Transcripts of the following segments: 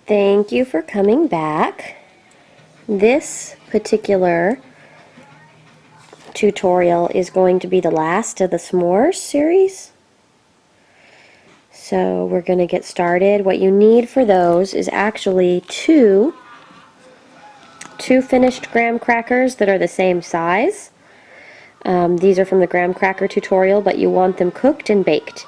Thank you for coming back. This particular tutorial is going to be the last of the S'mores series. So we're going to get started. What you need for those is actually two finished graham crackers that are the same size. These are from the graham cracker tutorial, but you want them cooked and baked.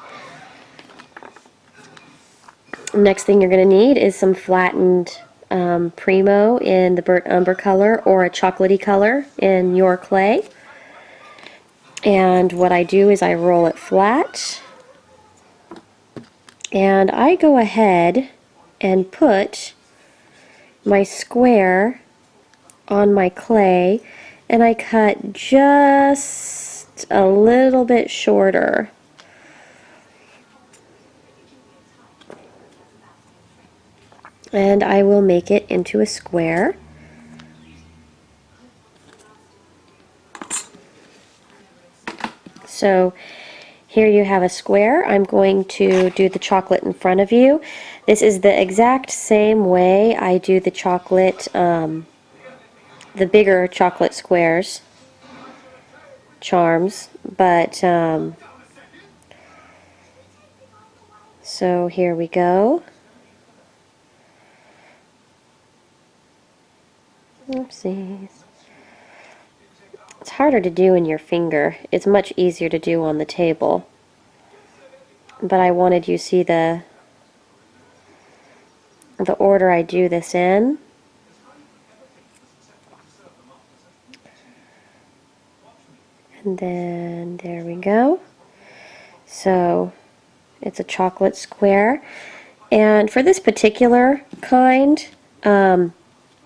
Next thing you're going to need is some flattened Primo in the burnt umber color or a chocolatey color in your clay. And what I do is I roll it flat, and I go ahead and put my square on my clay, and I cut just a little bit shorter. And I will make it into a square. So here you have a square. I'm going to do the chocolate in front of you. This is the exact same way I do the chocolate, the bigger chocolate squares, charms, but so here we go. Oopsies. It's harder to do in your finger. It's much easier to do on the table. But I wanted you to see the order I do this in. And then there we go. So it's a chocolate square. And for this particular kind,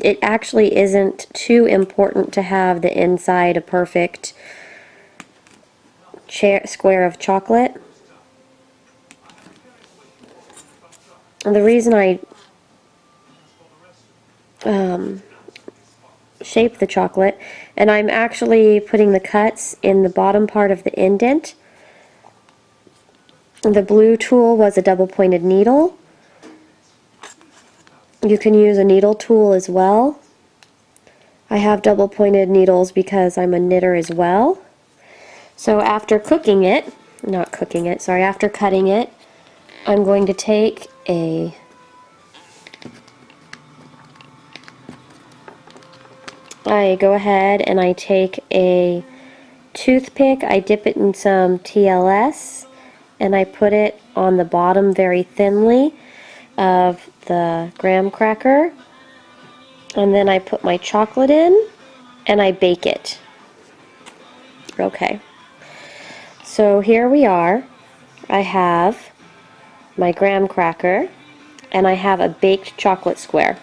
it actually isn't too important to have the inside a perfect square of chocolate. And the reason I shape the chocolate, and I'm actually putting the cuts in the bottom part of the indent. The blue tool was a double-pointed needle. You can use a needle tool as well. I have double-pointed needles because I'm a knitter as well. So after cooking it, after cutting it, I'm going to take I go ahead and I take a toothpick, I dip it in some TLS, and I put it on the bottom very thinly of the graham cracker, and then I put my chocolate in and I bake it. Okay, so here we are. I have my graham cracker and I have a baked chocolate square.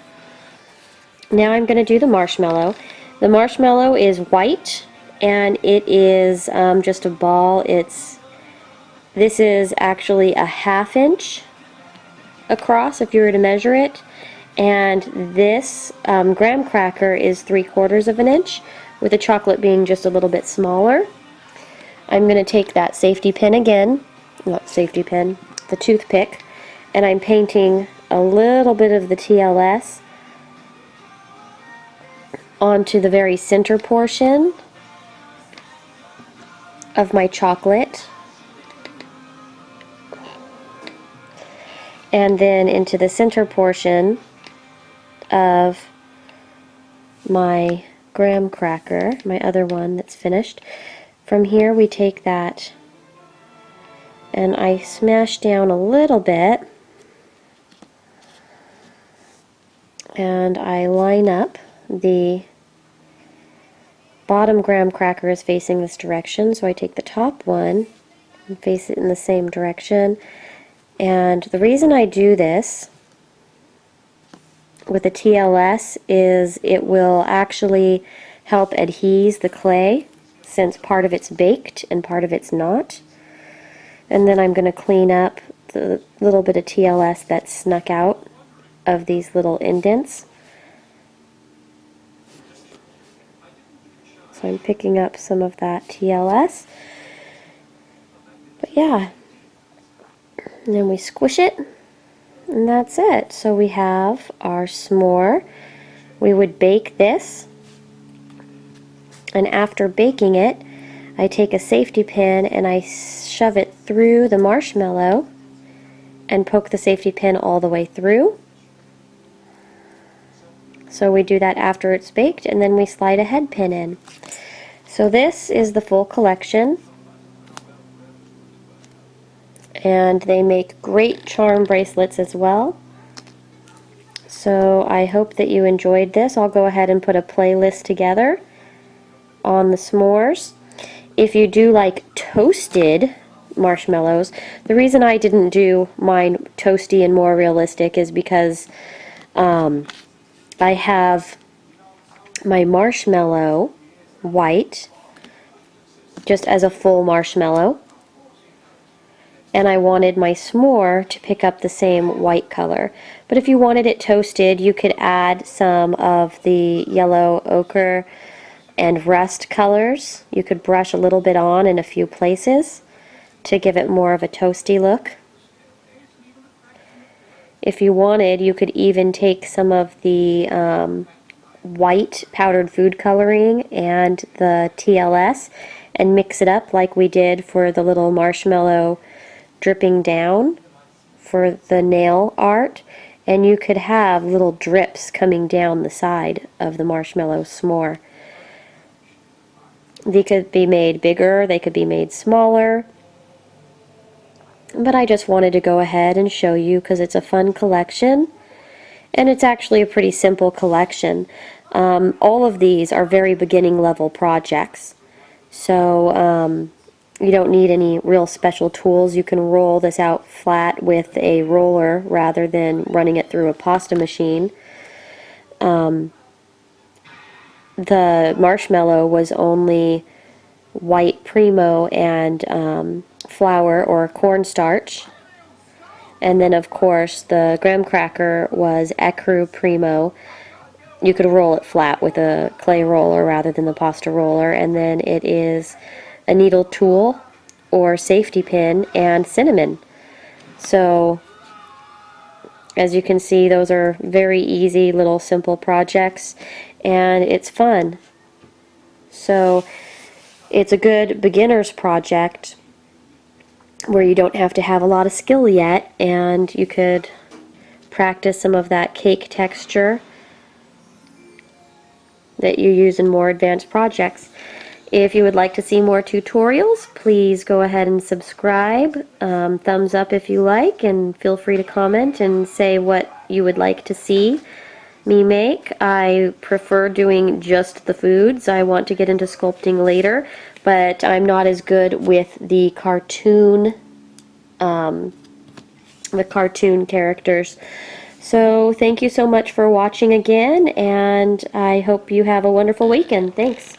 Now I'm going to do the marshmallow. The marshmallow is white and it is just a ball. This is actually a 1/2 inch across if you were to measure it, and this graham cracker is 3/4 of an inch, with the chocolate being just a little bit smaller. I'm going to take that safety pin again, not safety pin, the toothpick, and I'm painting a little bit of the TLS onto the very center portion of my chocolate, and then into the center portion of my graham cracker, my other one that's finished. From here we take that and I smash down a little bit and I line up. The bottom graham cracker is facing this direction, so I take the top one and face it in the same direction. And the reason I do this with the TLS is it will actually help adhese the clay, since part of it's baked and part of it's not. And then I'm going to clean up the little bit of TLS that snuck out of these little indents. So I'm picking up some of that TLS. But yeah, and then we squish it And that's it. So we have our s'more. We would bake this, and after baking it, I take a safety pin and I shove it through the marshmallow and poke the safety pin all the way through. So we do that after it's baked, and then we slide a head pin in. So this is the full collection, and they make great charm bracelets as well. So I hope that you enjoyed this. I'll go ahead and put a playlist together on the s'mores. If you do like toasted marshmallows, the reason I didn't do mine toasty and more realistic is because I have my marshmallow white just as a full marshmallow, and I wanted my s'more to pick up the same white color. But if you wanted it toasted, you could add some of the yellow ochre and rust colors. You could brush a little bit on in a few places to give it more of a toasty look. If you wanted, you could even take some of the white powdered food coloring and the TLS and mix it up like we did for the little marshmallow dripping down for the nail art, and you could have little drips coming down the side of the marshmallow s'more. They could be made bigger, they could be made smaller, but I just wanted to go ahead and show you because it's a fun collection, and it's actually a pretty simple collection. All of these are very beginning level projects, so you don't need any real special tools. You can roll this out flat with a roller rather than running it through a pasta machine. The marshmallow was only white primo and flour or cornstarch, and then of course the graham cracker was ecru primo. You could roll it flat with a clay roller rather than the pasta roller, and then it is a needle tool or safety pin and cinnamon. So as you can see, those are very easy little simple projects, and it's fun. So it's a good beginner's project where you don't have to have a lot of skill yet, and you could practice some of that cake texture that you use in more advanced projects. If you would like to see more tutorials, please go ahead and subscribe. Thumbs up if you like, and feel free to comment and say what you would like to see me make. I prefer doing just the foods. I want to get into sculpting later, but I'm not as good with the cartoon characters. So thank you so much for watching again, and I hope you have a wonderful weekend. Thanks.